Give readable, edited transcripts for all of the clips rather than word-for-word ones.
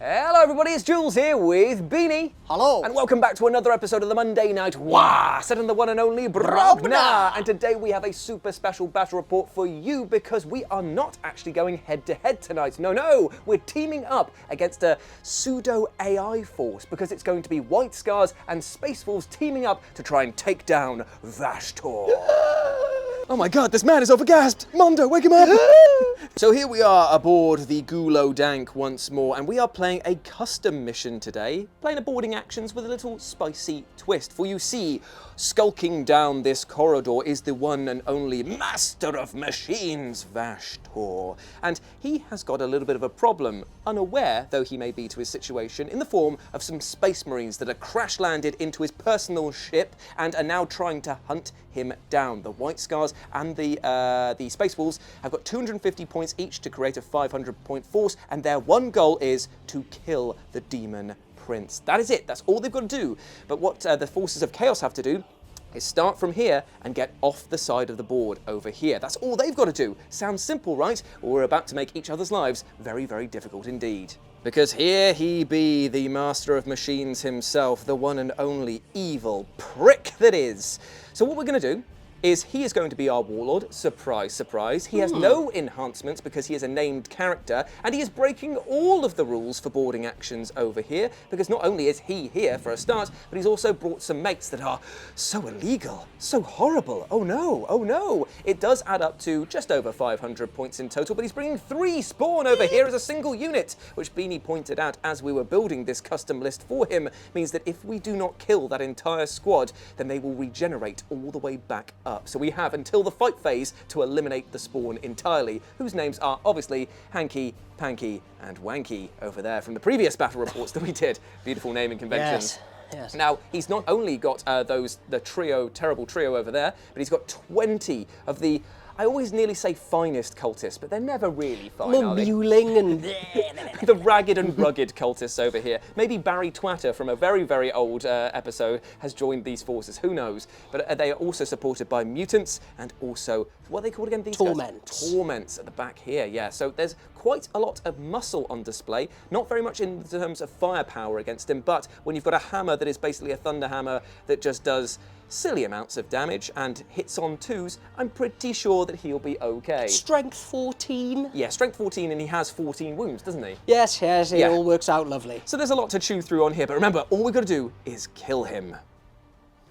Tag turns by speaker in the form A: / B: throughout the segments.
A: Hello everybody, it's Jules here with Beanie.
B: Hello.
A: And welcome back to another episode of the Monday Night Wah, set in the one and only Brobna. And today we have a super special battle report for you because we are not actually going head to head tonight. No, we're teaming up against a pseudo AI force because it's going to be White Scars and Space Wolves teaming up to try and take down Vashtorr. Oh my god, this man is overgassed! Mondo, wake him up! So here we are aboard the Gulo Dank once more, and we are playing a custom mission today, playing a boarding actions with a little spicy twist. For you see, skulking down this corridor is the one and only Master of Machines, Vashtorr. And he has got a little bit of a problem, unaware though he may be to his situation, in the form of some Space Marines that are crash-landed into his personal ship and are now trying to hunt him down. The White Scars and the Space Wolves have got 250 points each to create a 500-point force, and their one goal is to kill the Demon Prince. That is it. That's all they've got to do. But what the forces of Chaos have to do is start from here and get off the side of the board over here. That's all they've got to do. Sounds simple, right? Well, we're about to make each other's lives very, very difficult indeed. Because here he be, the Master of Machines himself, the one and only evil prick that is. So what we're going to do is he is going to be our warlord. Surprise, surprise. He has no enhancements because he is a named character, and he is breaking all of the rules for boarding actions over here, because not only is he here for a start, but he's also brought some mates that are so illegal, so horrible. Oh no. It does add up to just over 500 points in total, but he's bringing 3 spawn over here as a single unit, which Beanie pointed out as we were building this custom list for him, means that if we do not kill that entire squad, then they will regenerate all the way back up. So we have until the fight phase to eliminate the spawn entirely, whose names are obviously Hanky, Panky, and Wanky over there from the previous battle reports that we did. Beautiful naming conventions.
B: Yes.
A: Now, he's not only got the terrible trio over there, but he's got 20 of the, I always nearly say finest cultists, but they're never really fine, are they?
B: Mewling and...
A: The ragged and rugged cultists over here. Maybe Barry Twatter from a very, very old episode has joined these forces, who knows? But they are also supported by mutants and also, what are they called again, these
B: Torments.
A: guys? Torments at the back here, yeah. So there's quite a lot of muscle on display, not very much in terms of firepower against him, but when you've got a hammer that is basically a thunder hammer that just does silly amounts of damage and hits on 2s, I'm pretty sure that he'll be okay.
B: Strength 14?
A: Yeah, strength 14, and he has 14 wounds, doesn't he?
B: Yes, it all works out lovely.
A: So there's a lot to chew through on here, but remember, all we've got to do is kill him.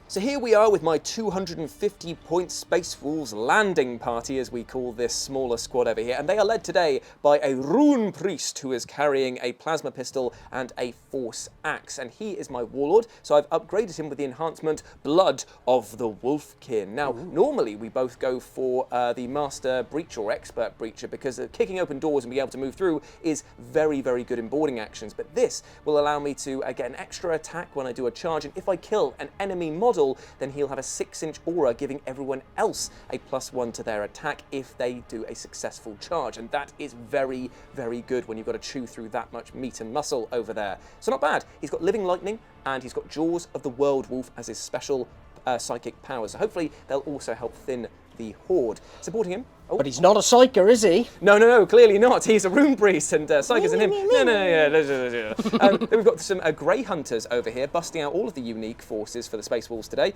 A: So here we are with my 250-point Space Wolves landing party, as we call this smaller squad over here, and they are led today by a Rune Priest who is carrying a plasma pistol and a Force Axe, and he is my warlord, so I've upgraded him with the enhancement Blood of the Wolfkin. Now, normally we both go for the Master Breacher or Expert Breacher because kicking open doors and being able to move through is very, very good in boarding actions, but this will allow me to get an extra attack when I do a charge, and if I kill an enemy model, then he'll have a 6-inch aura, giving everyone else a +1 to their attack if they do a successful charge. And that is very, very good when you've got to chew through that much meat and muscle over there. So not bad. He's got Living Lightning, and he's got Jaws of the World Wolf as his special psychic powers. So hopefully they'll also help thin the Horde. Supporting him. Oh.
B: But he's not a psyker, is he?
A: No, clearly not. He's a Rune Priest, and Psychers and him. Then we've got some Grey Hunters over here, busting out all of the unique forces for the Space Wolves today.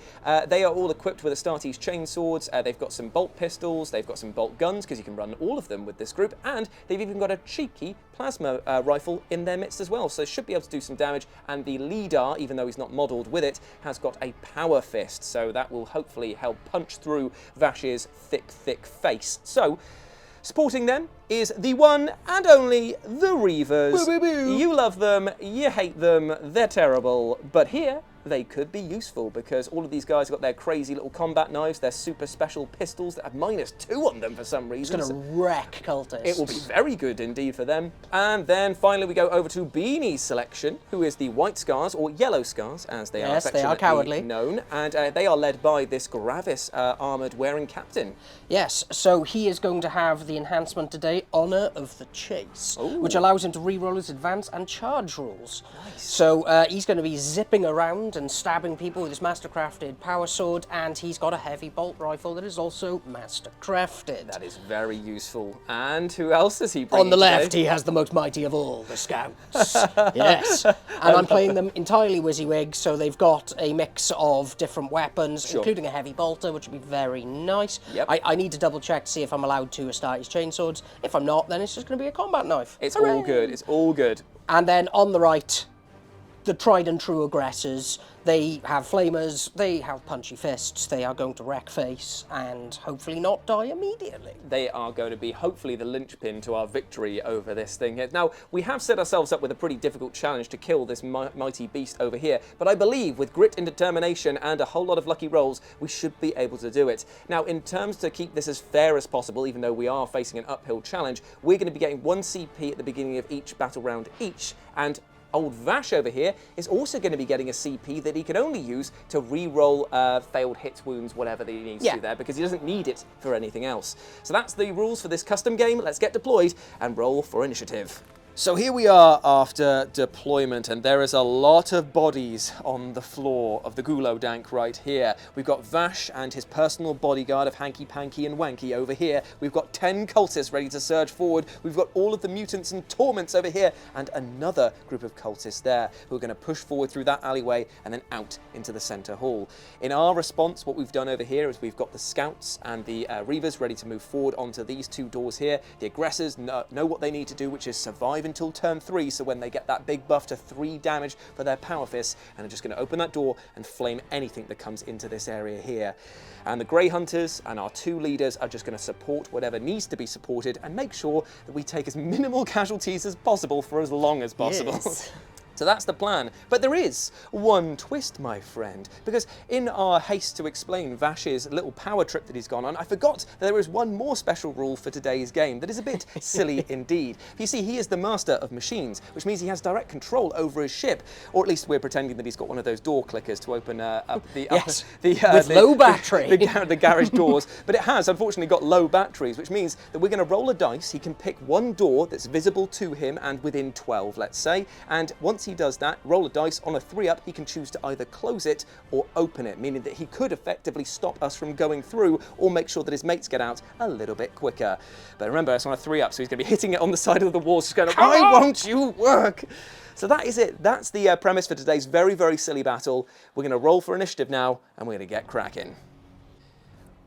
A: They are all equipped with Astartes chainswords. They've got some bolt pistols. They've got some bolt guns, because you can run all of them with this group. And they've even got a cheeky plasma rifle in their midst as well. So they should be able to do some damage. And the leader, even though he's not modelled with it, has got a power fist. So that will hopefully help punch through Vash's thick face. So, supporting them is the one and only the Reavers.
B: Boo, boo, boo.
A: You love them, you hate them, they're terrible. But here, they could be useful because all of these guys got their crazy little combat knives, their super special pistols that have -2 on them for some reason.
B: It's going to wreck cultists.
A: It will be very good indeed for them. And then finally we go over to Beanie's selection, who is the White Scars, or Yellow Scars, as they are affectionately
B: cowardly.
A: known. And they are led by this Gravis armoured-wearing captain.
B: Yes, so he is going to have the enhancement today, Honour of the Chase, which allows him to reroll his advance and charge rolls. Nice. So he's going to be zipping around around and stabbing people with his mastercrafted power sword, and he's got a heavy bolt rifle that is also mastercrafted.
A: That is very useful. And who else is he bringing
B: On the left,
A: today?
B: he has the most mighty of all, the Scouts. Yes. And I'm playing them entirely WYSIWYG, so they've got a mix of different weapons, including a heavy bolter, which would be very nice.
A: Yep.
B: I need to double check to see if I'm allowed to Astartes chainswords. If I'm not, then it's just going to be a combat knife.
A: It's
B: Hooray!
A: all good. It's all good.
B: And then on the right, the tried and true aggressors. They have flamers, they have punchy fists, they are going to wreck face and hopefully not die immediately.
A: They are going to be hopefully the linchpin to our victory over this thing here. Now, we have set ourselves up with a pretty difficult challenge to kill this mighty beast over here, but I believe with grit and determination and a whole lot of lucky rolls, we should be able to do it. Now, in terms to keep this as fair as possible, even though we are facing an uphill challenge, we're going to be getting 1 CP at the beginning of each battle round each, and old Vash over here is also going to be getting a CP that he can only use to re-roll failed hits, wounds, whatever that he needs to there, because he doesn't need it for anything else. So that's the rules for this custom game. Let's get deployed and roll for initiative. So here we are after deployment, and there is a lot of bodies on the floor of the Gulodank right here. We've got Vash and his personal bodyguard of Hanky Panky and Wanky over here. We've got 10 cultists ready to surge forward. We've got all of the mutants and torments over here, and another group of cultists there who are going to push forward through that alleyway and then out into the center hall. In our response, what we've done over here is we've got the scouts and the reavers ready to move forward onto these 2 doors here. The aggressors know what they need to do, which is survive until turn 3, so when they get that big buff to 3 damage for their power fists, and they're just going to open that door and flame anything that comes into this area here. And the Grey Hunters and our 2 leaders are just going to support whatever needs to be supported and make sure that we take as minimal casualties as possible for as long as possible.
B: Yes.
A: So that's the plan. But there is one twist, my friend, because in our haste to explain Vash's little power trip that he's gone on, I forgot that there is one more special rule for today's game that is a bit silly indeed. You see, he is the master of machines, which means he has direct control over his ship, or at least we're pretending that he's got one of those door clickers to open up the
B: with low battery.
A: the garage doors. But it has unfortunately got low batteries, which means that we're going to roll a dice. He can pick one door that's visible to him and within 12, let's say, and once he does that, roll a dice. On a 3-up, he can choose to either close it or open it, meaning that he could effectively stop us from going through or make sure that his mates get out a little bit quicker. But remember, it's on a 3-up, so he's going to be hitting it on the side of the walls, just going, why won't you work? So that is it. That's the premise for today's very, very silly battle. We're going to roll for initiative now, and we're going to get cracking.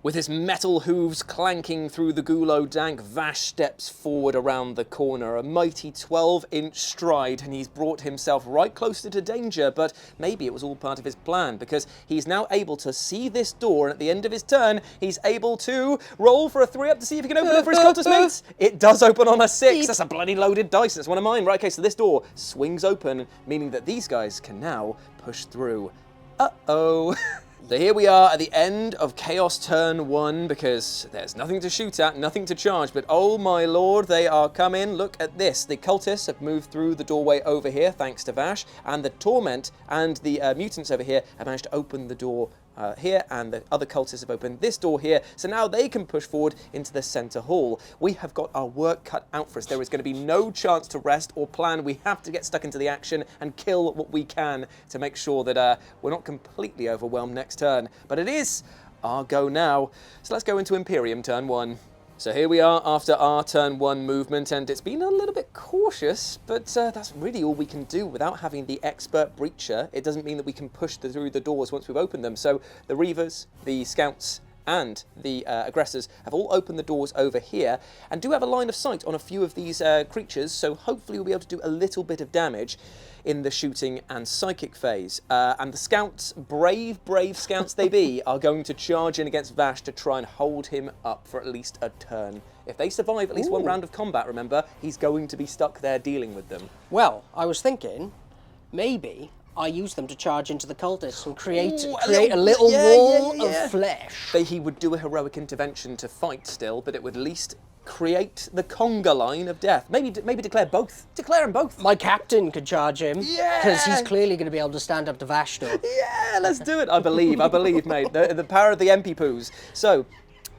A: With his metal hooves clanking through the Gulodank, Vash steps forward around the corner, a mighty 12-inch stride, and he's brought himself right closer to danger, but maybe it was all part of his plan, because he's now able to see this door, and at the end of his turn, he's able to roll for a 3-up to see if he can open it for his cultist mates. It does open on a 6. That's a bloody loaded dice. That's one of mine. Right, okay, so this door swings open, meaning that these guys can now push through. Uh-oh. So here we are at the end of Chaos Turn 1, because there's nothing to shoot at, nothing to charge, but oh my lord, they are coming. Look at this. The cultists have moved through the doorway over here, thanks to Vash, and the Torment and the mutants over here have managed to open the door here, and the other cultists have opened this door here, so now they can push forward into the center hall. We have got our work cut out for us. There is going to be no chance to rest or plan. We have to get stuck into the action and kill what we can to make sure that we're not completely overwhelmed next turn. But it is our go now. So let's go into Imperium turn 1. So here we are after our turn 1 movement, and it's been a little bit cautious, but that's really all we can do without having the expert breacher. It doesn't mean that we can push through the doors once we've opened them. So the Reavers, the Scouts, and the aggressors have all opened the doors over here and do have a line of sight on a few of these creatures, so hopefully we'll be able to do a little bit of damage in the shooting and psychic phase. And the scouts, brave scouts they be, are going to charge in against Vash to try and hold him up for at least a turn. If they survive at least one round of combat, remember, he's going to be stuck there dealing with them.
B: Well, I was thinking, maybe I use them to charge into the cultists and create a little wall of flesh.
A: He would do a heroic intervention to fight still, but it would at least create the conga line of death. Maybe declare both. Declare them both.
B: My captain could charge him. Yeah! Because he's clearly going to be able to stand up to Vashtorr.
A: Yeah, let's do it. I believe, mate. The power of the MP poos. So,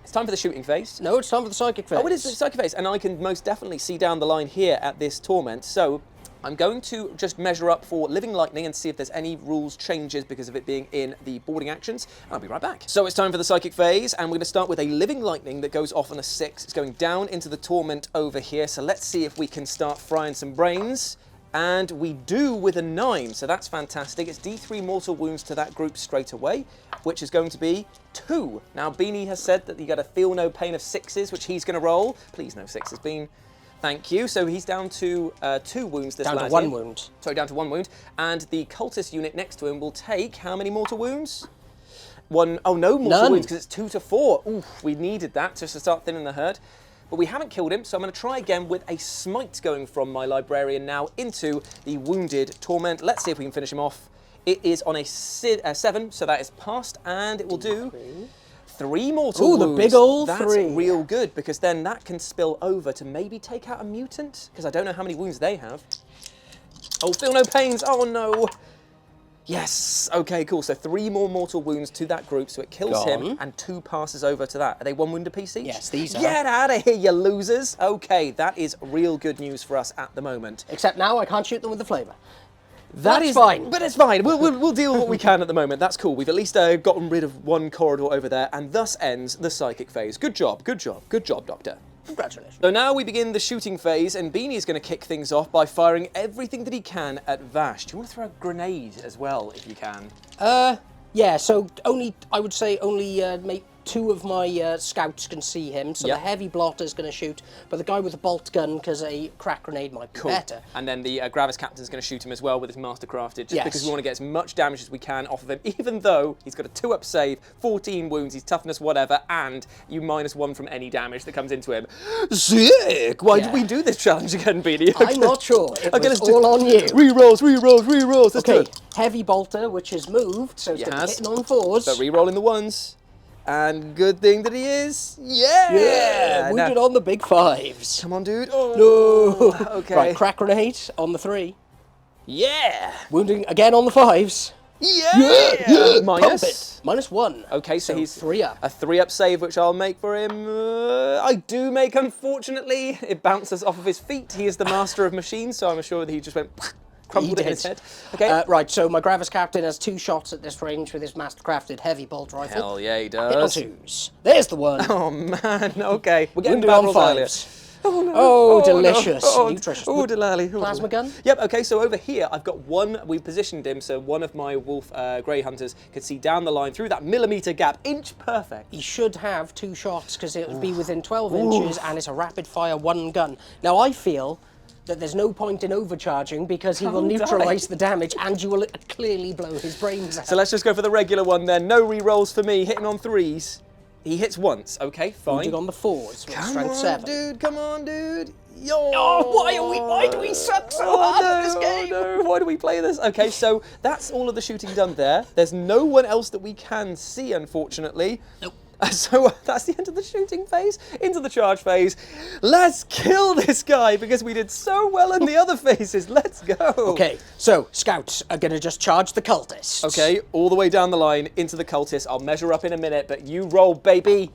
A: it's time for the shooting phase.
B: No, it's time for the psychic phase.
A: Oh, it is the psychic phase. And I can most definitely see down the line here at this Torment. So, I'm going to just measure up for Living Lightning and see if there's any rules changes because of it being in the boarding actions. I'll be right back. So it's time for the Psychic phase, and we're going to start with a Living Lightning that goes off on a 6. It's going down into the Torment over here, so let's see if we can start frying some brains. And we do with a 9, so that's fantastic. It's D3 mortal wounds to that group straight away, which is going to be 2. Now, Beanie has said that you got a feel no pain of 6s, which he's going to roll. Please, no 6s, Bean. Thank you. So he's down to 2 wounds this
B: Down to 1 wound.
A: Sorry, down to 1 wound. And the cultist unit next to him will take how many mortal wounds? 1. Oh, no mortal wounds because it's 2 to 4. Oof, we needed that just to start thinning the herd. But we haven't killed him, so I'm going to try again with a smite going from my librarian now into the wounded Torment. Let's see if we can finish him off. It is on a 7, so that is passed, and it will do 3 mortal wounds.
B: Ooh, the big old 3.
A: That's real good, because then that can spill over to maybe take out a mutant, because I don't know how many wounds they have. Oh, feel no pains. Oh, no. Yes. Okay, cool. So 3 more mortal wounds to that group, so it kills him, and 2 passes over to that. Are they 1 wound apiece each?
B: Yes, these are.
A: Get out of here, you losers. Okay, that is real good news for us at the moment.
B: Except now I can't shoot them with the flamer.
A: That's
B: fine.
A: But it's fine. We'll deal with what we can at the moment. That's cool. We've at least gotten rid of 1 corridor over there, and thus ends the Psychic phase. Good job, good job, good job, Doctor.
B: Congratulations.
A: So now we begin the shooting phase, and Beanie is going to kick things off by firing everything that he can at Vash. Do you want to throw a grenade as well, if you can?
B: Yeah, so I would say only make 2 of my scouts can see him, so the heavy blotter is going to shoot, but the guy with the bolt gun, because a crack grenade might be better.
A: And then the Gravis Captain is going to shoot him as well with his Mastercrafted, just because we want to get as much damage as we can off of him, even though he's got a 2-up save, 14 wounds, he's toughness whatever, and you -1 from any damage that comes into him. Sick! Why did we do this challenge again, Beanie?
B: I'm not sure. It was all on you.
A: Rerolls, rerolls, rerolls.
B: Okay, heavy bolter, which is moved, so it's going to be hitting on 4s.
A: But rerolling the 1s. And good thing that he is. Yeah!
B: Wounded on the big 5s.
A: Come on, dude. Oh,
B: no.
A: Okay.
B: Right, crack grenade on the 3.
A: Yeah!
B: Wounding again on the 5s.
A: Yeah! Minus?
B: -1.
A: Okay, so he's
B: 3 up.
A: A 3-up save, which I'll make for him. I do make, unfortunately. It bounces off of his feet. He is the master of machines, so I'm sure that he just went... crumpled it in his head. Okay.
B: Right, so my Gravis Captain has 2 shots at this range with his Mastercrafted heavy bolt rifle.
A: Hell yeah, he
B: Hit on
A: does.
B: 2s. There's the 1.
A: Oh man, okay. We're getting
B: Wounded on 5s. Oh, no. Oh, delicious.
A: No.
B: Nutritious.
A: Oh, delally.
B: Plasma gun?
A: Yep, okay, so over here I've got 1, we positioned him so one of my wolf grey hunters could see down the line through that millimetre gap, inch perfect.
B: He should have 2 shots because it would be within 12 inches and it's a rapid fire 1 gun. Now I feel that there's no point in overcharging because he will neutralise the damage and you will clearly blow his brains out.
A: So let's just go for the regular one then. No re-rolls for me, hitting on 3s. He hits once, okay, fine.
B: Wounded on the 4s with strength 7.
A: Dude, come on, dude. Yo!
B: Oh, why do we suck so hard at this game?
A: Oh no, why do we play this? Okay, so that's all of the shooting done there. There's no one else that we can see, unfortunately.
B: Nope.
A: So that's the end of the shooting phase, into the charge phase. Let's kill this guy because we did so well in the other phases. Let's go.
B: Okay, so scouts are going to just charge the cultists.
A: Okay, all the way down the line into the cultists. I'll measure up in a minute, but you roll, baby.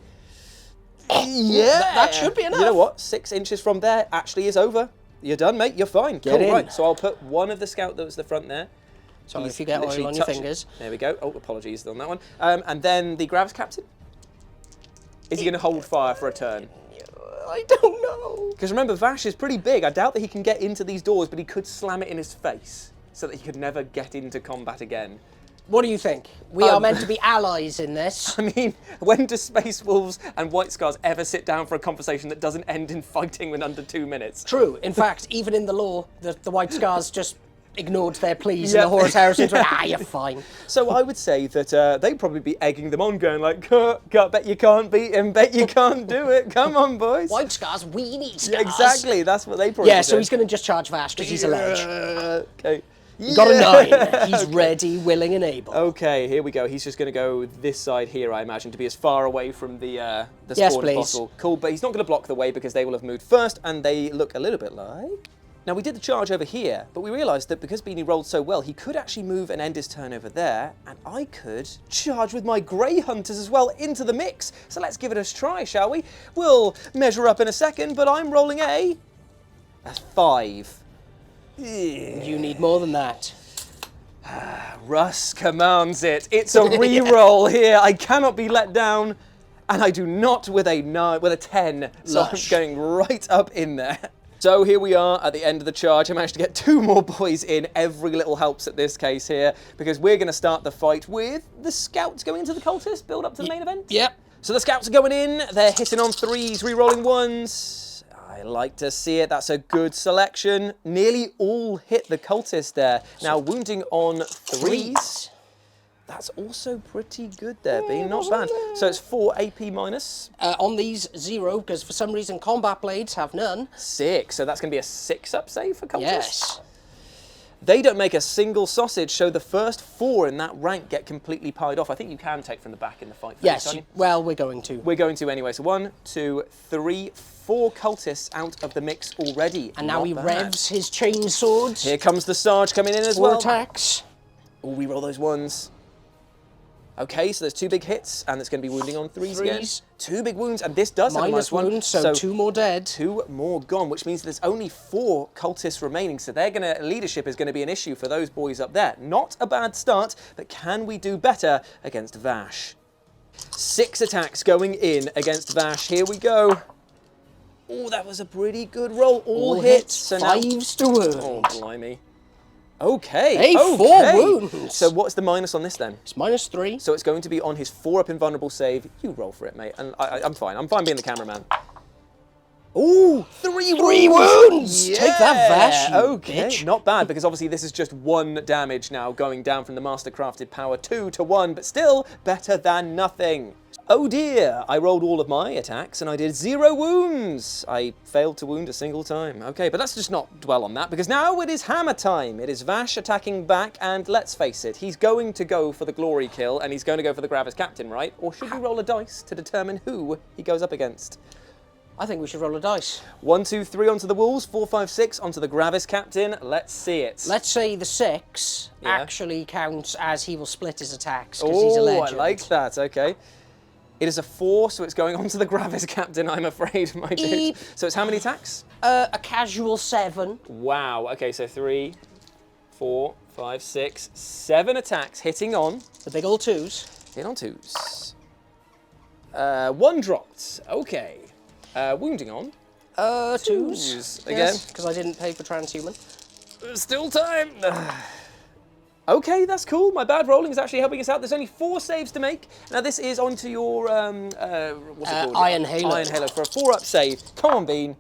A: Yeah.
B: That should be enough.
A: You know what? 6 inches from there actually is over. You're done, mate. You're fine.
B: Get in.
A: Right, so I'll put one of the scout that was the front there.
B: So if you get oil on your fingers.
A: There we go. Oh, apologies on that one. And then the Gravis Captain. Is he going to hold fire for a turn?
B: I don't know.
A: Because remember, Vash is pretty big. I doubt that he can get into these doors, but he could slam it in his face so that he could never get into combat again.
B: What do you think? We are meant to be allies in this.
A: I mean, when do Space Wolves and White Scars ever sit down for a conversation that doesn't end in fighting in under 2 minutes?
B: True. In fact, even in the lore, the White Scars just ignored their pleas and the Horus Harrisons went, you're fine.
A: So I would say that they'd probably be egging them on, going like, bet you can't beat him, bet you can't do it, come on, boys.
B: White Scars, we need scars.
A: Yeah, exactly, that's what they probably
B: Yeah, so he's going to just charge Vash because he's a ledge.
A: Okay.
B: He got a 9. He's ready, willing and able.
A: Okay, here we go. He's just going to go this side here, I imagine, to be as far away from the spawn as possible. Cool, but he's not going to block the way because they will have moved first, and they look a little bit like... Now, we did the charge over here, but we realised that because Beanie rolled so well, he could actually move and end his turn over there, and I could charge with my Grey Hunters as well into the mix. So let's give it a try, shall we? We'll measure up in a second, but I'm rolling a 5.
B: You need more than that.
A: Russ commands it. It's a re-roll here. I cannot be let down, and I do not with a 10. So
B: Lush.
A: I'm going right up in there. So here we are at the end of the charge. I managed to get 2 more boys in. Every little helps at this case here, because we're going to start the fight with the scouts going into the cultists, build up to the main event.
B: Yep.
A: So the scouts are going in. They're hitting on 3s, re-rolling 1s. I like to see it. That's a good selection. Nearly all hit the cultist there. Now wounding on 3s. That's also pretty good there, Bean. Not bad. So it's 4 AP minus.
B: On these, 0, because for some reason combat blades have none.
A: 6. So that's going to be a 6-up save for cultists.
B: Yes.
A: They don't make a single sausage, so the first 4 in that rank get completely pied off. I think you can take from the back in the fight.
B: Yes, well, we're going to.
A: We're going to anyway. So 1, 2, 3, 4 cultists out of the mix already.
B: And now he revs his chain swords.
A: Here comes the Sarge coming in as
B: 4
A: well.
B: attacks.
A: Oh, re-roll those 1s. Okay, so there's 2 big hits, and it's going to be wounding on 3s again. 2 big wounds, and this does have a minus 1.
B: Wounds, so 2 more dead.
A: 2 more gone, which means there's only 4 cultists remaining, so leadership is going to be an issue for those boys up there. Not a bad start, but can we do better against Vash? 6 attacks going in against Vash. Here we go. Oh, that was a pretty good roll. All hits. So
B: 5s to wound.
A: Oh, blimey. Okay.
B: Hey,
A: okay.
B: 4 wounds.
A: So what's the minus on this then?
B: It's minus 3.
A: So it's going to be on his 4-up invulnerable save. You roll for it, mate. And I'm fine. I'm fine being the cameraman. Ooh, 3
B: wounds!
A: Yeah.
B: Take that, Vash, you
A: okay,
B: bitch.
A: Not bad, because obviously this is just 1 damage now, going down from the Mastercrafted power 2 to 1, but still better than nothing. Oh dear, I rolled all of my attacks and I did 0 wounds. I failed to wound a single time. Okay, but let's just not dwell on that, because now it is hammer time. It is Vash attacking back, and let's face it, he's going to go for the glory kill, and he's going to go for the Gravis Captain, right? Or should we roll a dice to determine who he goes up against?
B: I think we should roll a dice.
A: 1, 2, 3 onto the wolves, 4, 5, 6 onto the Gravis Captain. Let's see it.
B: Let's say the 6 actually counts as he will split his attacks, because he's a legend.
A: I like that, okay. It is a 4, so it's going on to the Gravis Captain, I'm afraid, my dude. So it's how many attacks?
B: A casual 7.
A: Wow, okay, so 3, 4, 5, 6, 7 attacks hitting on.
B: The big old 2s.
A: Hit on 2s. 1 dropped, okay. Wounding on.
B: 2s.
A: Again.
B: Yes, because I didn't pay for transhuman.
A: Still time. Okay, that's cool. My bad rolling is actually helping us out. There's only 4 saves to make. Now this is onto your, what's it called?
B: Iron Halo.
A: Iron Halo for a 4-up save. Come on, Bean.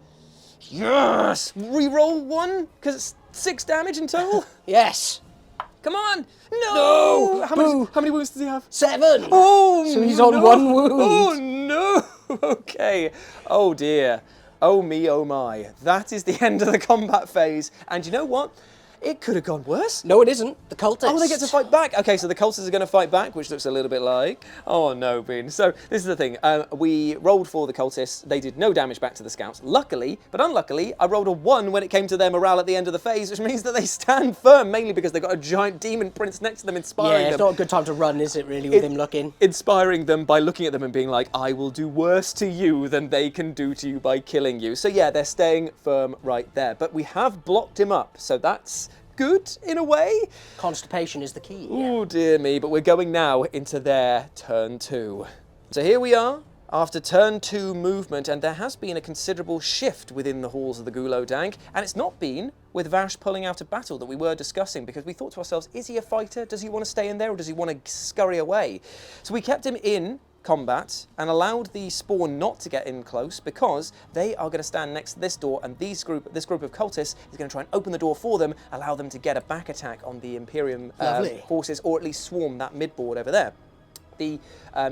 A: Yes! Reroll 1, because it's 6 damage in total.
B: Yes.
A: Come on. No!
B: No.
A: How many wounds does he have?
B: 7.
A: Oh,
B: so he's on 1 wound.
A: Oh, no. Okay. Oh, dear. Oh, me, oh, my. That is the end of the combat phase. And you know what? It could have gone worse.
B: No, it isn't. The cultists.
A: Oh, they get to fight back. Okay, so the cultists are going to fight back, which looks a little bit like... Oh, no, Bean. So this is the thing. We rolled for the cultists. They did no damage back to the scouts. Luckily, but unluckily, I rolled a 1 when it came to their morale at the end of the phase, which means that they stand firm, mainly because they've got a giant demon prince next to them inspiring them.
B: It's not a good time to run, is it, really, with him looking?
A: Inspiring them by looking at them and being like, I will do worse to you than they can do to you by killing you. So yeah, they're staying firm right there. But we have blocked him up, so that's good in a way.
B: Constipation is the key.
A: Oh dear me, but we're going now into their turn 2. So here we are after turn 2 movement, and there has been a considerable shift within the halls of the Gulo Dank, and it's not been with Vash pulling out of battle that we were discussing, because we thought to ourselves, is he a fighter? Does he want to stay in there, or does he want to scurry away? So we kept him in combat and allowed the spawn not to get in close, because they are going to stand next to this door, and this group of cultists is going to try and open the door for them, allow them to get a back attack on the Imperium forces, or at least swarm that mid-board over there. The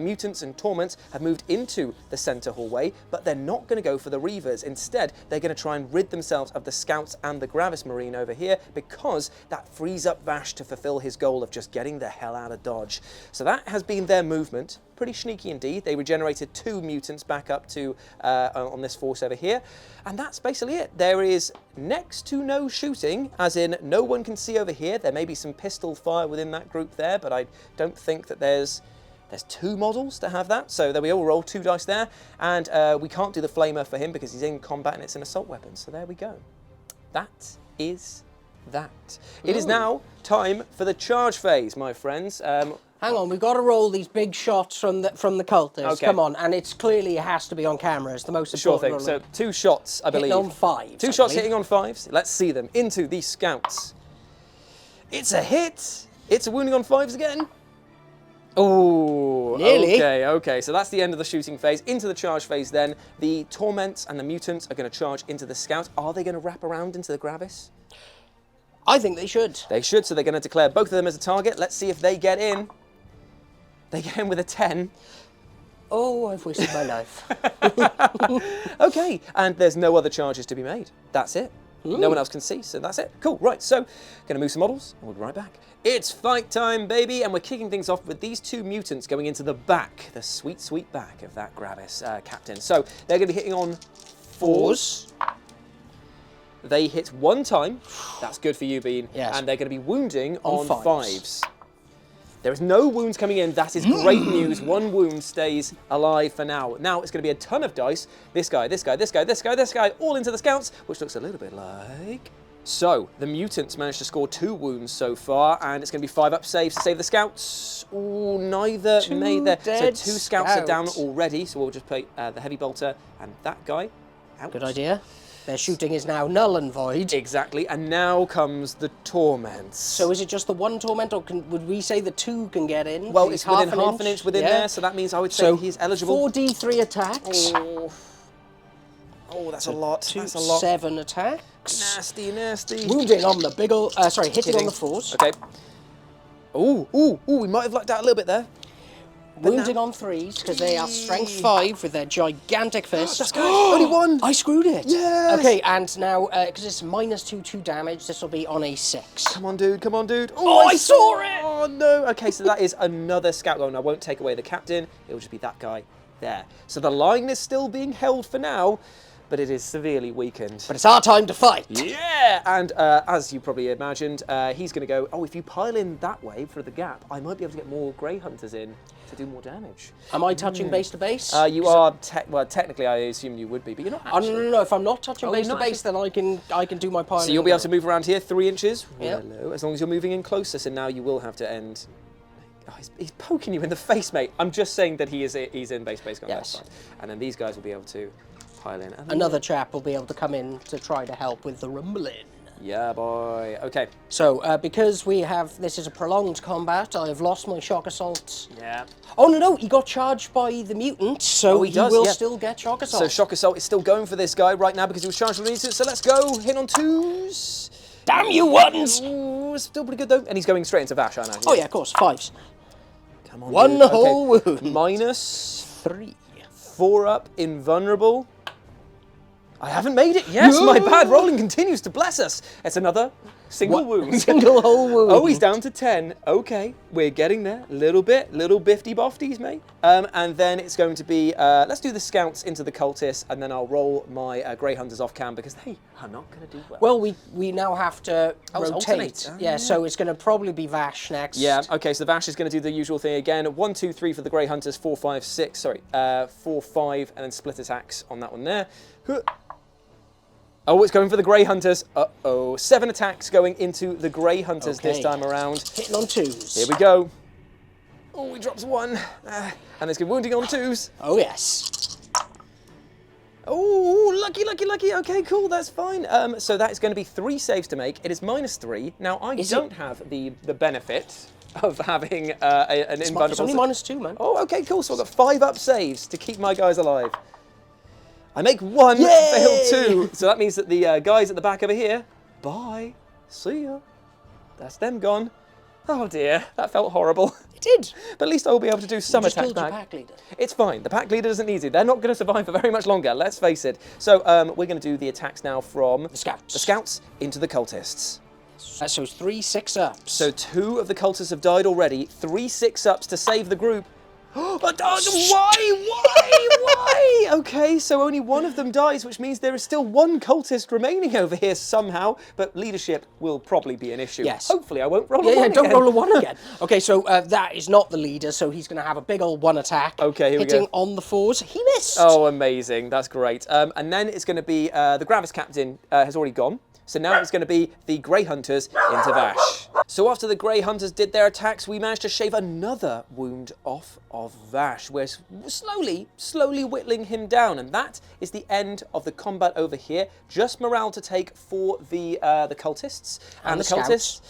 A: mutants and torments have moved into the center hallway, but they're not going to go for the Reavers. Instead, they're going to try and rid themselves of the scouts and the Gravis Marine over here, because that frees up Vash to fulfill his goal of just getting the hell out of Dodge. So that has been their movement. Pretty sneaky indeed. They regenerated 2 mutants back up to on this force over here, and that's basically it. There is next to no shooting, as in no one can see over here. There may be some pistol fire within that group there, but I don't think that there's 2 models to have that, so there we all roll 2 dice there, and we can't do the flamer for him because he's in combat and it's an assault weapon, so there we go. That is that. It is now time for the charge phase, my friends.
B: Hang on, we've got to roll these big shots from the cultists.
A: Okay.
B: Come on, and it has to be on camera. It's the most
A: Sure
B: important
A: thing.
B: rolling.
A: So 2 shots, I believe.
B: Hitting on 5s.
A: 2 shots hitting on 5s. Let's see them. Into the scouts. It's a hit. It's a wounding on 5s again. Oh,
B: nearly.
A: Okay. So that's the end of the shooting phase. Into the charge phase then. The torments and the mutants are going to charge into the scouts. Are they going to wrap around into the Gravis?
B: I think they should.
A: They should, so they're going to declare both of them as a target. Let's see if they get in. They get in with a 10.
B: Oh, I've wasted my life.
A: Okay, and there's no other charges to be made. That's it. No one else can see, so that's it. Cool, right, so going to move some models, and we'll be right back. It's fight time, baby, and we're kicking things off with these 2 mutants going into the back, the sweet, sweet back of that Gravis captain. So they're going to be hitting on 4s. They hit 1 time. That's good for you, Bean.
B: Yes.
A: And they're going to be wounding on
B: 5s.
A: 5s. There is no wounds coming in. That is great news. 1 wound stays alive for now. Now it's going to be a ton of dice. This guy, this guy, this guy, this guy, this guy, all into the scouts, which looks a little bit like... So, the mutants managed to score 2 wounds so far, and it's going to be 5-up saves to save the scouts. Ooh, neither made there. So 2 scouts are down already, so we'll just play the heavy bolter and that guy out.
B: Good idea. Their shooting is now null and void.
A: Exactly, and now comes the torments.
B: So is it just the 1 torment, or would we say the 2 can get in?
A: Well, it's within
B: half
A: an inch within there, so that means I would say
B: so
A: he's eligible.
B: 4d3 attacks.
A: Oh, that's a lot.
B: 2,
A: That's a lot.
B: 7 attacks.
A: Nasty, nasty.
B: Wounding on the big ol', hitting on the 4s.
A: Okay. Ooh, we might have lucked out a little bit there.
B: Wounding on 3s, because they are strength 5 with their gigantic fists.
A: That's good. Only 1.
B: I screwed it.
A: Yes.
B: Okay, and now, because it's -2 damage, this will be on a 6.
A: Come on, dude. Come on, dude.
B: Oh, I saw it.
A: Oh, no. Okay, so that is another scout line. I won't take away the captain. It will just be that guy there. So the line is still being held for now, but it is severely weakened.
B: But it's our time to fight.
A: Yeah! And as you probably imagined, he's going to go, oh, if you pile in that way for the gap, I might be able to get more Grey Hunters in to do more damage.
B: Am I touching base to base?
A: You are, well, technically I assume you would be, but you're not actually.
B: No. If I'm not touching base
A: you're
B: to
A: not
B: base, then I can do my piling.
A: So you'll be able to move around here 3 inches.
B: Yep.
A: Hello, as long as you're moving in closer, so now you will have to end. Oh, he's poking you in the face, mate. I'm just saying that he's in base gun.
B: Yes.
A: That's fine. And then these guys will be able to pile in.
B: Another chap will be able to come in to try to help with the rumbling.
A: Yeah, boy. Okay.
B: So, because this is a prolonged combat, I have lost my shock assault.
A: Yeah.
B: Oh, no, he got charged by the mutant, so
A: he does,
B: will
A: yeah.
B: still get shock assault.
A: So shock assault is still going for this guy right now because he was charged with mutant. So let's go. Hit on 2s.
B: Damn you, 1s!
A: Ooh, still pretty good though. And he's going straight into Vash, I know.
B: Oh, yeah, of course, 5s.
A: Come on,
B: One
A: dude.
B: whole wound.
A: -3. 4 up, invulnerable. I haven't made it. Yes,
B: No.
A: my bad rolling continues to bless us. It's another single wound.
B: Single whole wound.
A: Oh, he's down to 10. Okay, we're getting there. Little bifty bofties, mate. And then it's going to be, let's do the scouts into the cultists, and then I'll roll my Grey Hunters off cam because they are not going to do well.
B: Well, we now have to
A: it's
B: rotate.
A: alternate.
B: Yeah, so it's going to probably be Vash next.
A: Yeah, okay, so Vash is going to do the usual thing again. 1, 2, 3 for the Grey Hunters, 4, 5, 6, sorry, 4, 5, and then split attacks on that one there. Oh, it's going for the Grey Hunters. Uh-oh. 7 attacks going into the Grey Hunters this time around.
B: Hitting on 2s.
A: Here we go. Oh, he drops 1. And it's good wounding on 2s.
B: Oh, yes.
A: Oh, lucky. Okay, cool, that's fine. So that is going to be 3 saves to make. It is -3. Now, I don't have the benefit of having an invulnerable...
B: It's only -2, man.
A: Oh, okay, cool. So I've got 5 up saves to keep my guys alive. I make 1,
B: Yay!
A: fail 2. So that means that the guys at the back over here, bye, see ya. That's them gone. Oh dear, that felt horrible.
B: It did.
A: But at least I will be able to do some
B: Just
A: attack
B: killed your
A: back.
B: pack leader.
A: It's fine. The pack leader doesn't need to. They're not going to survive for very much longer, let's face it. So we're going to do the attacks now from
B: The scouts.
A: the scouts into the cultists.
B: So it's 3 6-ups.
A: So 2 of the cultists have died already. 3 6-ups to save the group. But why? Okay, so only 1 of them dies, which means there is still 1 cultist remaining over here somehow, but leadership will probably be an issue.
B: Yes.
A: Hopefully I won't roll a 1
B: Yeah, don't
A: again.
B: roll a 1 again. Okay, so that is not the leader, so he's going to have a big old 1 attack.
A: Okay, here we go.
B: Hitting on the 4s. He missed.
A: Oh, amazing. That's great. And then it's going to be the Gravis captain has already gone. So now it's going to be the Grey Hunters into Vash. So after the Grey Hunters did their attacks, we managed to shave another wound off of Vash. We're slowly whittling him down, and that is the end of the combat over here. Just morale to take for the cultists. And the cultists,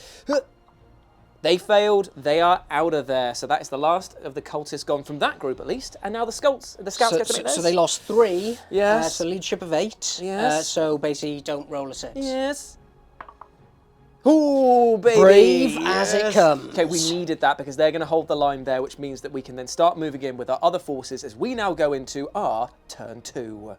A: they failed. They are out of there. So that is the last of the cultists gone from that group, at least. And now the scouts get to make theirs.
B: So they lost 3.
A: Yes.
B: So leadership of 8.
A: Yes.
B: So basically, don't roll a 6.
A: Yes. Ooh, baby!
B: Brave as it comes.
A: Okay, we needed that because they're going to hold the line there, which means that we can then start moving in with our other forces as we now go into our turn 2.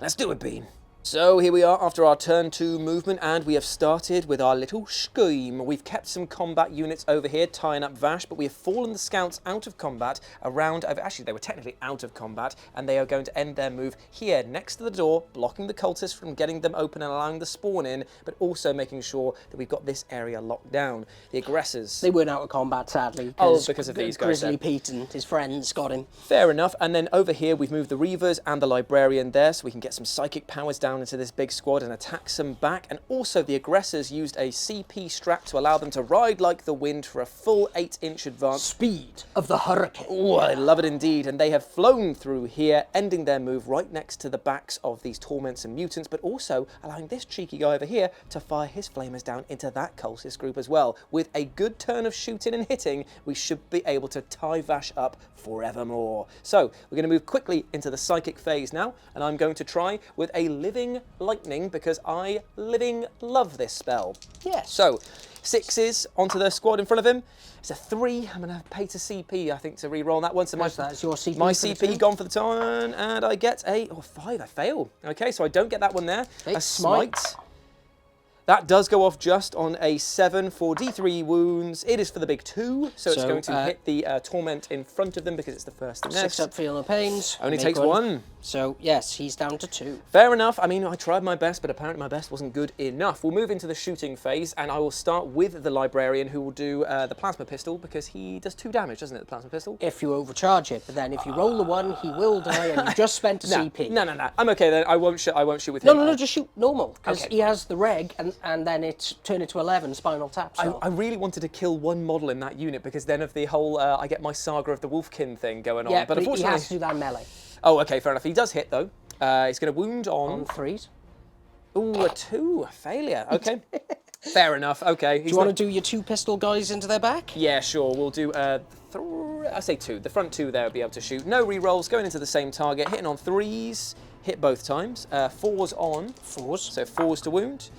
A: Let's do it, Bean. So here we are after our turn 2 movement, and we have started with our little scheme. We've kept some combat units over here tying up Vash, but we have fallen the scouts out of combat around... Actually, they were technically out of combat, and they are going to end their move here next to the door, blocking the cultists from getting them open and allowing the spawn in, but also making sure that we've got this area locked down. The aggressors...
B: They weren't out of combat, sadly.
A: Because of these guys.
B: Grizzly Pete and his friends got him.
A: Fair enough. And then over here, we've moved the Reavers and the Librarian there, so we can get some psychic powers down into this big squad and attack some back. And also the aggressors used a CP strap to allow them to ride like the wind for a full 8-inch advance.
B: Speed of the hurricane.
A: Oh, I love it indeed. And they have flown through here, ending their move right next to the backs of these torments and mutants, but also allowing this cheeky guy over here to fire his flamers down into that cultist group as well. With a good turn of shooting and hitting, we should be able to tie Vash up forevermore. So we're going to move quickly into the psychic phase now, and I'm going to try with a living lightning because I living love this spell.
B: Yes.
A: So 6s onto the squad in front of him. It's a 3. I'm going to pay to CP, I think, to re-roll that one. So
B: that's your CP.
A: My CP gone for the turn, and I get a 5. I fail. Okay, so I don't get that one there.
B: Okay,
A: a smite. That does go off just on a 7 for D3 wounds. It is for the big 2, so it's going to hit the torment in front of them because it's the first thing.
B: 6 up, feel no pains.
A: Only takes 1.
B: So yes, he's down to 2.
A: Fair enough. I mean, I tried my best, but apparently my best wasn't good enough. We'll move into the shooting phase, and I will start with the Librarian, who will do the plasma pistol because he does 2 damage, doesn't it? The plasma pistol.
B: If you overcharge it, but then if you roll the 1, he will die, and you just spent a CP.
A: No. I'm okay then. I won't shoot with him.
B: No. Just shoot normal because he has the reg, and then it's turn it to 11 spinal tap. So.
A: I really wanted to kill one model in that unit because then of the whole I get my Saga of the Wolfkin thing going on.
B: Yeah,
A: but unfortunately,
B: he has to do that melee.
A: Oh, okay, fair enough. He does hit though. He's going to wound on
B: 3s.
A: Ooh, a 2, a failure. Okay, fair enough. Okay.
B: Do you want to do your 2 pistol guys into their back?
A: Yeah, sure. We'll do I say 2. The front 2 there will be able to shoot. No re-rolls, going into the same target, hitting on 3s, hit both times. 4s on.
B: 4s.
A: So 4s to wound.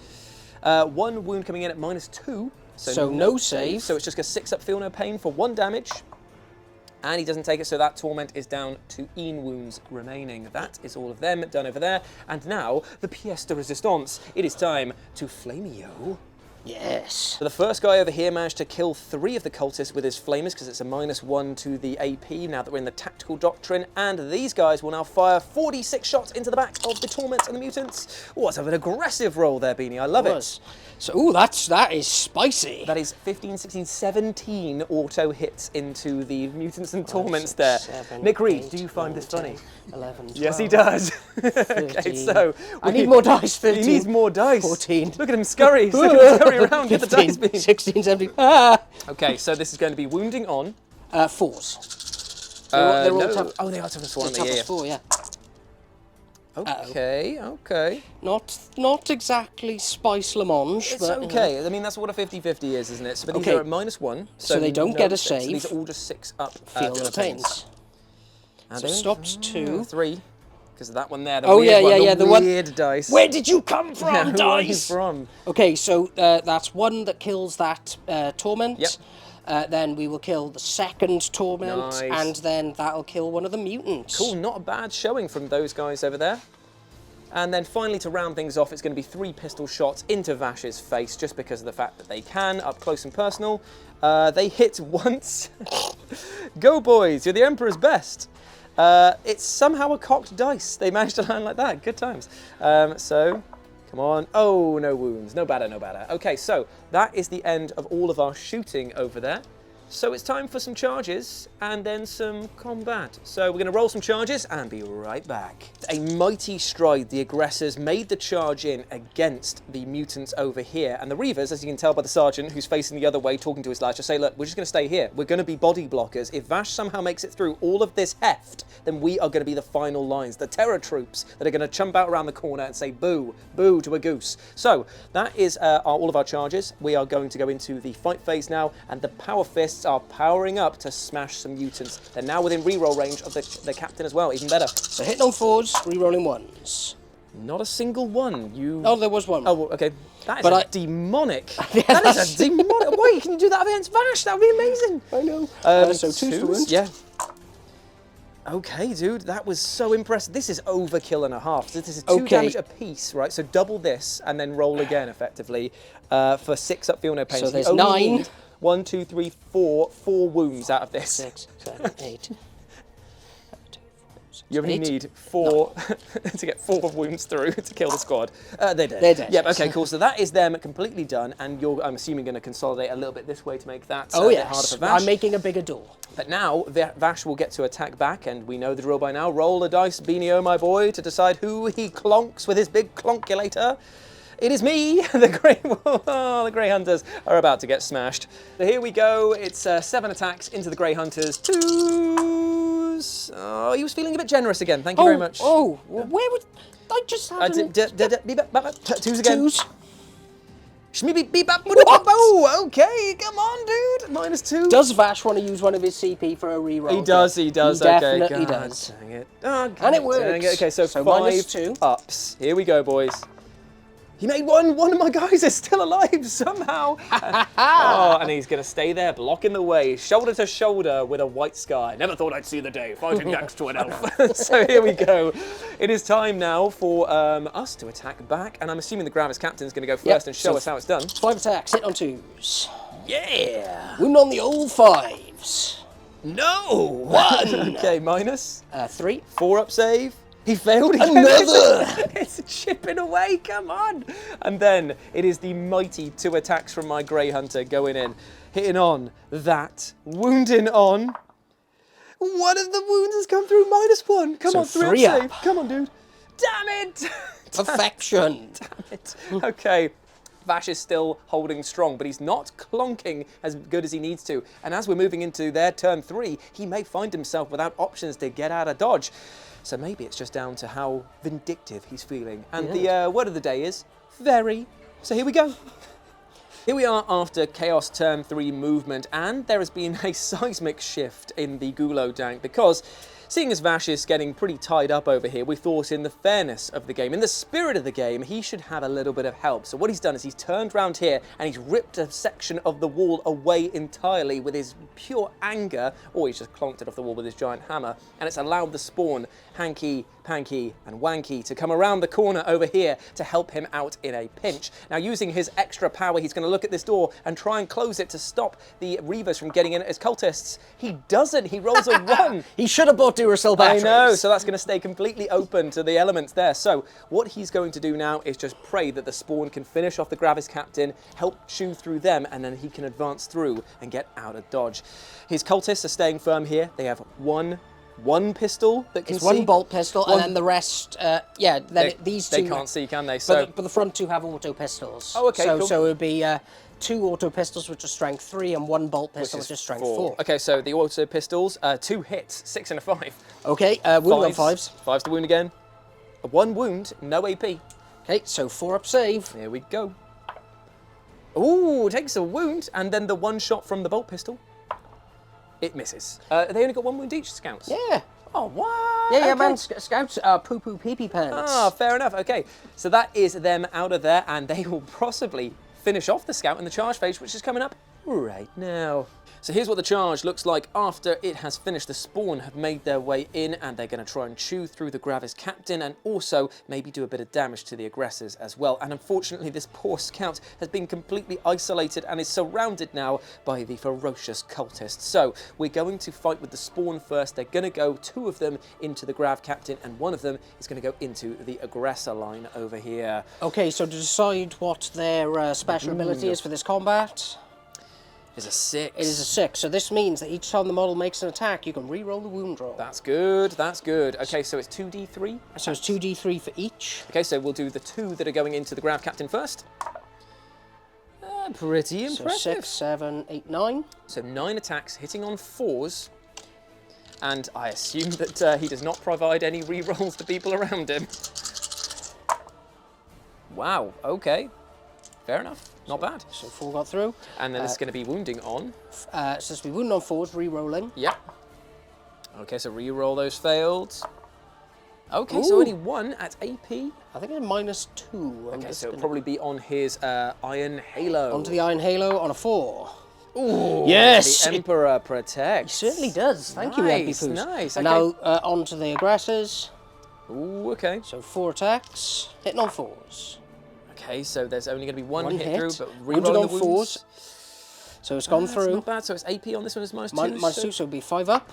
A: 1 wound coming in at -2.
B: So no save.
A: So it's just a 6 up, feel no pain for 1 damage. And he doesn't take it, so that torment is down to een wounds remaining. That is all of them done over there. And now, the pièce de résistance. It is time to Flamio.
B: Yes.
A: So the first guy over here managed to kill 3 of the cultists with his flamers because it's a -1 to the AP now that we're in the tactical doctrine. And these guys will now fire 46 shots into the back of the torments and the mutants. Oh, that's an aggressive roll there, Beanie. I love it.
B: So, that is spicy.
A: That is 15, 16, 17 auto hits into the mutants and torments there.
B: 7,
A: Nick Reed,
B: 8,
A: do you find this funny?
B: 11, 12,
A: Yes, he does.
B: 13.
A: Okay, so
B: I need more dice. 13.
A: He needs more dice.
B: 14.
A: Look at him scurry. Look at him scurry around. Get the dice beam.
B: 16, 17. Ah.
A: Okay, so this is going to be wounding on
B: 4s. They're all
A: no.
B: tough.
A: Oh, they are toughest one.
B: Toughest 4, yeah.
A: Okay.
B: Not exactly spice Lamange,
A: It's
B: but
A: okay. I mean, that's what a 50-50 is, isn't it? So, but these
B: Okay.
A: are at -1.
B: So they don't get a
A: So
B: save.
A: these are all just 6 up.
B: feel no pains. So stops 2.
A: 3. Because of that one there. The
B: Oh,
A: weird
B: yeah,
A: one,
B: yeah,
A: the
B: the one-
A: weird dice.
B: Where did you come from,
A: Yeah, who are you
B: dice?
A: from?
B: Okay, so that's 1 that kills that torment.
A: Yep.
B: Then we will kill the second torment,
A: Nice.
B: and then that'll kill one of the mutants.
A: Cool, not a bad showing from those guys over there. And then finally, to round things off, it's going to be 3 pistol shots into Vash's face, just because of the fact that they can, up close and personal. They hit once. Go, boys, you're the Emperor's best. It's somehow a cocked dice. They managed to land like that. Good times. So, come on. Oh, no wounds. No batter, no batter. Okay, so that is the end of all of our shooting over there. So it's time for some charges and then some combat. So we're going to roll some charges and be right back. A mighty stride, the aggressors made the charge in against the mutants over here. And the Reavers, as you can tell by the sergeant who's facing the other way talking to his lads, just say, look, we're just going to stay here. We're going to be body blockers. If Vash somehow makes it through all of this heft, then we are going to be the final lines. The terror troops that are going to chump out around the corner and say boo, boo to a goose. So that is all of our charges. We are going to go into the fight phase now, and the power fists are powering up to smash some mutants. They're now within reroll range of the captain as well, even better.
B: So hitting on 4s, rerolling 1s.
A: Not a single one.
B: Oh, there was one.
A: Oh, okay. That is demonic.
B: Yeah,
A: that is a demonic. Wait, can you do that against Vash? That would be amazing.
B: I know. So 2s to wound.
A: Yeah. Okay, dude, that was so impressive. This is overkill and a half. This is 2 damage a piece, right? So double this and then roll again, effectively, for 6 up, feel no pain.
B: So there's 9.
A: 1, 2, 3, 4 4 wounds out of this.
B: 6, 7, 8.
A: You only need 4 to get 4 wounds through to kill the squad. They're dead.
B: They're dead.
A: Yep, okay, cool. So that is them completely done, and you're, I'm assuming, going to consolidate a little bit this way to make that
B: oh,
A: a bit
B: yes.
A: harder for Vash.
B: I'm making a bigger door.
A: But now, Vash will get to attack back, and we know the drill by now. Roll a dice, Beanio, my boy, to decide who he clonks with his big clonkulator. It is me, the Grey Hunters are about to get smashed. So here we go, it's 7 attacks into the Grey Hunters, 2s. Oh, he was feeling a bit generous again, thank you very much.
B: Oh, where would, I just had
A: 2s again.
B: 2s.
A: Oh, okay, come on, dude. -2.
B: Does Vash want to use one of his CP for a reroll?
A: He does,
B: He
A: okay.
B: definitely does.
A: Dang it. Oh,
B: and it works.
A: Okay, so 5
B: -2.
A: ups. Here we go, boys. He made one. One of my guys is still alive somehow. Oh, and he's going to stay there, blocking the way, shoulder to shoulder with a white sky. Never thought I'd see the day fighting next to an elf. So here we go. It is time now for us to attack back, and I'm assuming the Gravis captain is going to go first and show us how it's done.
B: 5 attacks, hit on 2s.
A: Yeah.
B: Wound on the old 5s.
A: No.
B: 1.
A: Okay, minus.
B: 3.
A: 4 up save. He failed again.
B: Another!
A: It's chipping away, come on. And then it is the mighty 2 attacks from my Grey Hunter going in. Hitting on that. Wounding on. One of the wounds has come through -1. Come on, 3 up save. Come on, dude. Damn it.
B: Perfection.
A: Damn it. Okay. Vash is still holding strong, but he's not clonking as good as he needs to. And as we're moving into their turn 3, he may find himself without options to get out of dodge. So maybe it's just down to how vindictive he's feeling. And the word of the day is very. So here we go. Here we are after Chaos turn 3 movement, and there has been a seismic shift in the Gulo Dank because seeing as Vash is getting pretty tied up over here, we thought in the fairness of the game, in the spirit of the game, he should have a little bit of help. So what he's done is he's turned around here and he's ripped a section of the wall away entirely with his pure anger, or he's just clonked it off the wall with his giant hammer, and it's allowed the spawn, Hanky, Panky, and Wanky to come around the corner over here to help him out in a pinch. Now, using his extra power, he's going to look at this door and try and close it to stop the Reavers from getting in as cultists. He doesn't. He rolls a 1.
B: He should have bought Duracell batteries.
A: I know, so that's going to stay completely open to the elements there. So what he's going to do now is just pray that the spawn can finish off the Gravis captain, help chew through them, and then he can advance through and get out of dodge. His cultists are staying firm here. They have one pistol that can see.
B: One bolt pistol, and then the rest, these 2...
A: They can't see, can they? So,
B: but the front 2 have auto pistols.
A: Oh, okay, cool.
B: So it would be 2 auto pistols, which are strength 3, and 1 bolt pistol, which is strength 4.
A: Okay, so the auto pistols, 2 hits, 6 and a 5.
B: Okay, wound on 5s.
A: 5's the wound again. 1 wound, no AP.
B: Okay, so 4 up save.
A: Here we go. Ooh, takes a wound, and then the 1 shot from the bolt pistol. It misses. They only got 1 wound each, scouts?
B: Yeah.
A: Oh, what?
B: Yeah, man, scouts are poo-poo pee-pee pants.
A: Ah, fair enough, okay. So that is them out of there, and they will possibly finish off the scout in the charge phase, which is coming up right now. So here's what the charge looks like after it has finished. The spawn have made their way in, and they're going to try and chew through the Gravis captain and also maybe do a bit of damage to the aggressors as well. And unfortunately, this poor scout has been completely isolated and is surrounded now by the ferocious cultists. So we're going to fight with the spawn first. They're going to go 2 of them into the Grav captain, and 1 of them is going to go into the aggressor line over here.
B: Okay, so to decide what their special ability is for this combat.
A: Is a 6.
B: It is a 6. So this means that each time the model makes an attack, you can re-roll the wound roll.
A: That's good, that's good. Okay, so it's 2d3?
B: So it's 2d3 for each.
A: Okay, so we'll do the 2 that are going into the Grav Captain first. Pretty impressive.
B: So 6, 7, 8, 9.
A: So 9 attacks, hitting on 4s. And I assume that he does not provide any re-rolls to people around him. Wow, okay. Fair enough, not bad.
B: So 4 got through.
A: And then it's going to be wounding on.
B: So it's be wounding on 4s, re-rolling.
A: Yep. Okay, so re-roll those failed. Okay, so only 1 at AP.
B: I think it's -2.
A: Okay, so it'll probably be on his Iron Halo.
B: Onto the Iron Halo on a 4.
A: Ooh,
B: yes!
A: The Emperor protects.
B: He certainly does. Thank you, MP Poos.
A: Nice,
B: And
A: okay.
B: now onto the aggressors.
A: Ooh, okay.
B: So 4 attacks, hitting on 4s.
A: Okay, so there's only going to be one hit through, but
B: wounded
A: re-rolling
B: on
A: the wounds.
B: 4s. So it's gone
A: That's
B: through.
A: not bad, so it's AP on this one is -2.
B: -2, so it'll be 5 up.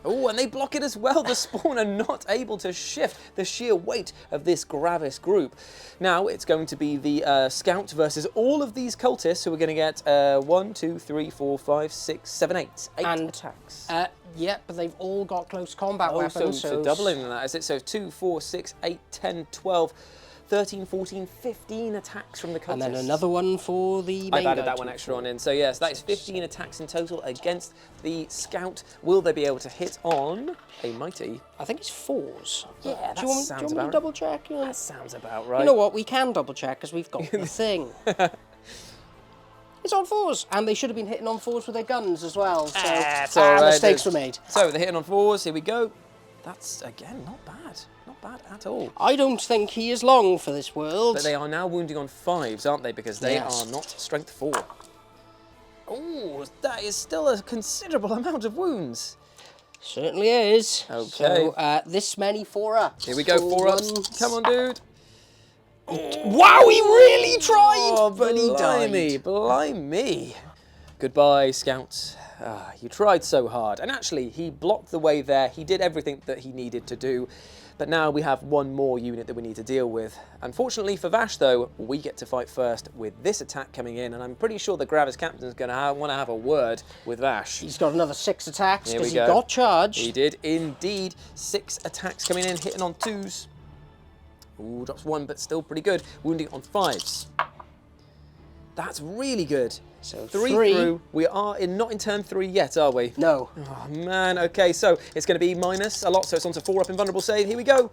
A: Oh, and they block it as well. The Spawn are not able to shift the sheer weight of this Gravis group. Now it's going to be the Scout versus all of these cultists, who are going to get 1, 2, 3, 4, 5, 6, 7, 8. 8
B: And,
A: attacks.
B: Yeah, but they've all got close combat weapons.
A: So doubling that, is it? So 2, 4, 6, 8, 10, 12, 13, 14, 15 attacks from the cultists.
B: And then another one for the main
A: I've added
B: guy
A: that one extra on in. So yes, that is 15 attacks in total against the Scout. Will they be able to hit on a mighty?
B: I think it's 4s.
A: Yeah, that
B: do you want
A: sounds
B: me
A: about
B: to double check?
A: That sounds about right.
B: You know what? We can double check because we've got the thing. It's on 4s, and they should have been hitting on 4s with their guns as well. So mistakes were made.
A: So they're hitting on 4s. Here we go. That's again not bad. Not bad at all.
B: I don't think he is long for this world.
A: But they are now wounding on 5s, aren't they? Because they are not strength 4. Oh, that is still a considerable amount of wounds.
B: Certainly is.
A: Okay.
B: So this many 4 ups.
A: Here we go, 4 ups. Come on, dude.
B: Wow, he really tried!
A: Oh,
B: but he
A: blimey,
B: died.
A: blimey. Goodbye, Scouts. You tried so hard. And actually, he blocked the way there. He did everything that he needed to do. But now we have one more unit that we need to deal with. Unfortunately for Vash, though, we get to fight first with this attack coming in. And I'm pretty sure the Gravis Captain's going to want to have a word with Vash.
B: He's got another 6 attacks
A: Here we
B: because he
A: go.
B: got charged.
A: He did indeed. 6 attacks coming in, hitting on 2s. Ooh, drops 1, but still pretty good. Wounding on 5s. That's really good.
B: So
A: 3 through. We are not in turn 3 yet, are we?
B: No.
A: Oh, man. Okay, so it's going to be minus a lot, so it's on to 4 up invulnerable save. Here we go.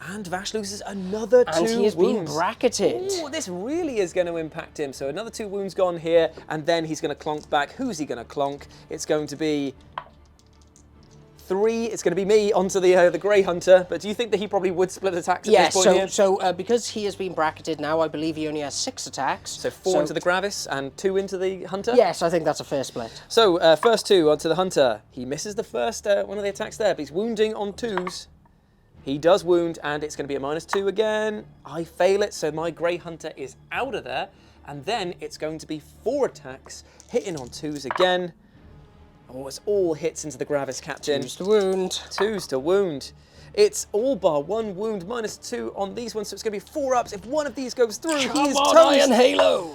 A: And Vash loses another 2
B: And he has been
A: wounds.
B: bracketed.
A: Ooh, this really is going to impact him. So another 2 wounds gone here, and then he's going to clonk back. Who's he going to clonk? It's going to be 3, it's going to be me onto the Grey Hunter, but do you think that he probably would split attacks at this point here?
B: So because he has been bracketed now, I believe he only has 6 attacks.
A: So 4 into the Gravis and 2 into the Hunter?
B: Yes, I think that's a fair split.
A: So first 2 onto the Hunter. He misses the first one of the attacks there, but he's wounding on 2s. He does wound, and it's going to be a -2 again. I fail it, so my Grey Hunter is out of there, and then it's going to be 4 attacks, hitting on 2s again. Oh, it's all hits into the Gravis Captain.
B: 2s to wound.
A: 2s to wound. It's all bar 1 wound, -2 on these ones, so it's going to be 4 ups. If one of these goes through, he is toast.
B: Iron Halo!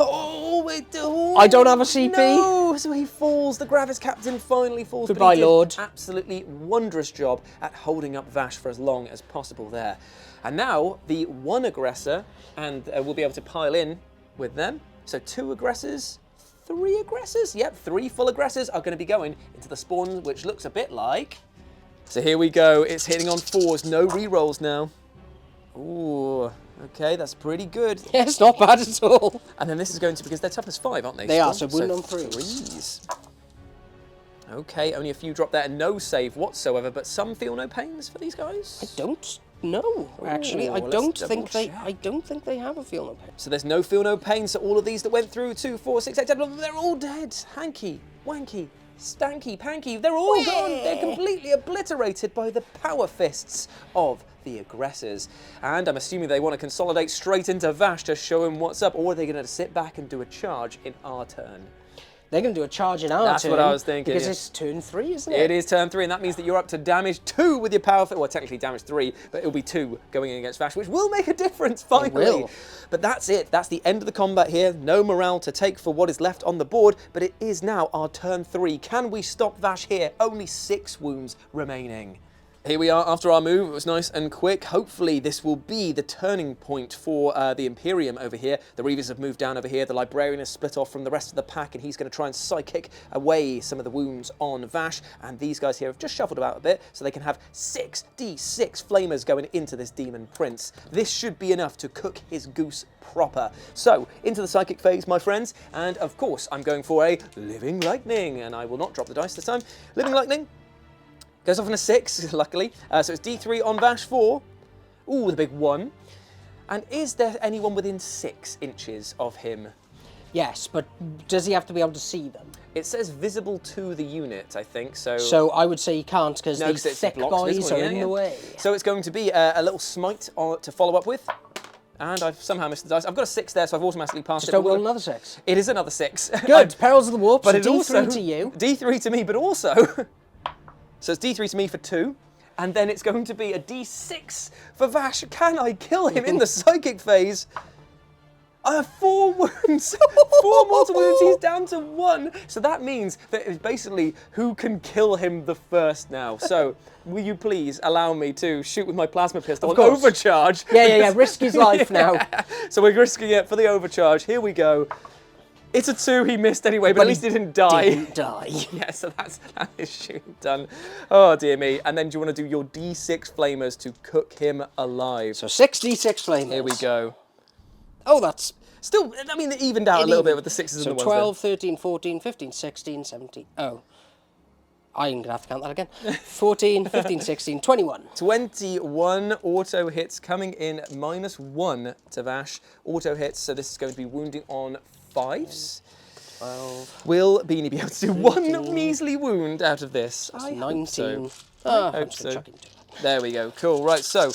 A: Oh, wait, oh,
B: I don't have a CP.
A: No, so he falls. The Gravis Captain finally falls.
B: Goodbye,
A: but he did
B: Lord.
A: Absolutely wondrous job at holding up Vash for as long as possible there. And now the 1 aggressor, and we'll be able to pile in with them. So 2 aggressors. 3 aggressors? Yep, 3 full aggressors are going to be going into the spawn, which looks a bit like... So here we go. It's hitting on 4s. No re-rolls now. Ooh, okay, that's pretty good.
B: Yeah, it's not bad at all.
A: And then this is going to... Because they're toughness 5, aren't they?
B: They are,
A: Spawn?
B: so wound on 3s.
A: 3s. Okay, only a few drop there and no save whatsoever, but some feel no pains for these guys?
B: I don't know, actually.
A: Ooh,
B: I
A: let's
B: don't
A: double
B: think
A: check.
B: I don't think they have a feel no pain.
A: So there's no feel no pain, so all of these that went through, 2, 4, 6, 8, 10, they're all dead. Hanky, wanky, stanky, panky, they're all gone. They're completely obliterated by the power fists of the aggressors. And I'm assuming they want to consolidate straight into Vash to show him what's up, or are they going to sit back and do a charge in our turn?
B: They're going to do a charge in our turn.
A: That's what I was thinking.
B: Because
A: yeah.
B: it's turn 3, isn't it?
A: It is turn 3, and that means that you're up to damage 2 with your power fist. Well, technically damage 3, but it'll be 2 going in against Vash, which will make a difference finally.
B: It will.
A: But that's it. That's the end of the combat here. No morale to take for what is left on the board, but it is now our turn 3. Can we stop Vash here? Only 6 wounds remaining. Here we are after our move. It was nice and quick. Hopefully this will be the turning point for the Imperium over here. The Reavers have moved down over here. The Librarian has split off from the rest of the pack, and he's going to try and psychic away some of the wounds on Vash. And these guys here have just shuffled about a bit so they can have 6d6 flamers going into this Demon Prince. This should be enough to cook his goose proper. So, into the psychic phase, my friends. And of course, I'm going for a Living Lightning. And I will not drop the dice this time. Living Lightning goes off on a 6, luckily. So it's D3 on Vash 4. Ooh, the big 1. And is there anyone within 6 inches of him?
B: Yes, but does he have to be able to see them?
A: It says visible to the unit, I think. So
B: I would say he can't because these thick boys are in the way.
A: So it's going to be a little smite to follow up with. And I've somehow missed the dice. I've got a 6 there, so I've automatically passed it.
B: Just don't roll another 6.
A: It is another 6.
B: Good. Perils of the Warp.
A: But
B: So
A: it's
B: D3
A: also
B: to you.
A: D3 to me, but also... So it's D3 to me for 2, and then it's going to be a D6 for Vash. Can I kill him in the psychic phase? I have 4 wounds, 4 mortal wounds, he's down to 1. So that means that it's basically who can kill him the first now. So will you please allow me to shoot with my plasma pistol and overcharge?
B: Yeah, risk his life now.
A: So we're risking it for the overcharge. Here we go. It's a 2, he missed anyway, but at least he didn't die.
B: Didn't die.
A: Yeah, so that is shooting done. Oh, dear me. And then do you want to do your D6 flamers to cook him alive?
B: So 6d6 flamers.
A: Here we go.
B: Oh, that's...
A: Still, I mean, it evened out a little bit with the 6s and the 1s.
B: So 12, 13, 14, 15, 16, 17... Oh. I'm going to have to count that again. 14, 15, 16, 21.
A: 21 auto hits coming in, -1 to Vash. Auto hits, so this is going to be wounding on 5s.
B: 12.
A: Will Beanie be able to do 1 measly wound out of this?
B: That's 19.
A: So.
B: Oh,
A: I hope so. There we go. Cool. Right. So,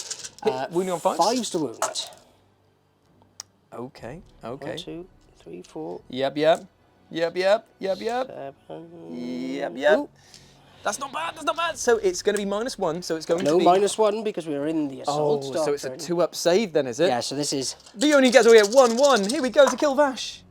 A: wounding on 5s.
B: 5s to wound.
A: Okay.
B: 1, 2, 3, 4.
A: Yep.
B: 7.
A: Yep. Ooh. That's not bad. That's not bad. So it's going to be -1. So it's going to be
B: -1 because we are in the assault.
A: Oh, so it's a 2-up save then, is it?
B: Yeah. So this is.
A: The only gets away at 1-1. Here we go to kill Vash.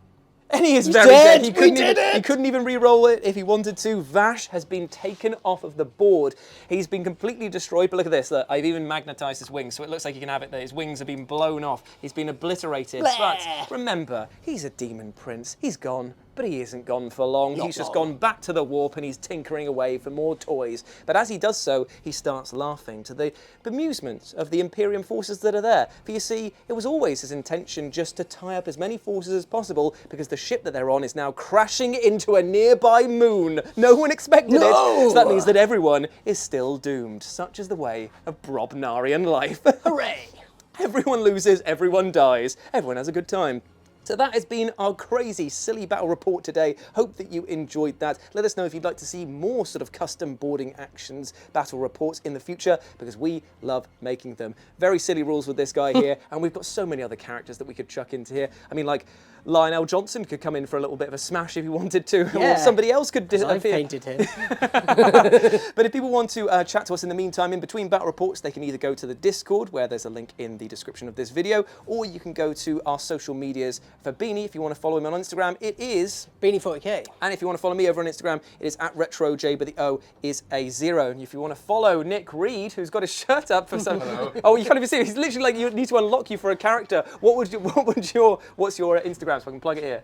A: And he is
B: He's
A: very
B: dead.
A: dead. He couldn't even re-roll it if he wanted to. Vash has been taken off of the board. He's been completely destroyed. But look at this. Look, I've even magnetized his wings, so it looks like he can have it there. His wings have been blown off. He's been obliterated.
B: Bleh.
A: But remember, he's a demon prince. He's gone. But he isn't gone for long. He's just gone back to the warp and he's tinkering away for more toys. But as he does so, he starts laughing to the bemusement of the Imperium forces that are there. For you see, it was always his intention just to tie up as many forces as possible because the ship that they're on is now crashing into a nearby moon. No one expected it. So that means that everyone is still doomed. Such is the way of Brobnarian life.
B: Hooray!
A: Everyone loses, everyone dies. Everyone has a good time. So that has been our crazy, silly battle report today. Hope that you enjoyed that. Let us know if you'd like to see more sort of custom boarding actions, battle reports in the future, because we love making them. Very silly rules with this guy here, and we've got so many other characters that we could chuck into here. I mean, like, Lionel Johnson could come in for a little bit of a smash if he wanted to, or somebody else could disappear.
B: I've painted him.
A: But if people want to chat to us in the meantime, in between battle reports, they can either go to the Discord, where there's a link in the description of this video, or you can go to our social medias. For Beanie, if you want to follow him on Instagram, it is
B: Beanie40k.
A: And if you want to follow me over on Instagram, it is @RetroJ, but the O is a 0. And if you want to follow Nick Reed, who's got his shirt up for some... Oh, you can't even see it. He's literally like, you need to unlock you for a character. What's your Instagram, so I can plug it here?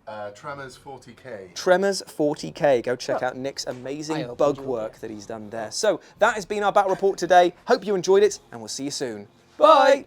C: Tremors40k.
A: Tremors40k. Go check out Nick's amazing bug work that he's done there. So that has been our battle report today. Hope you enjoyed it, and we'll see you soon. Bye!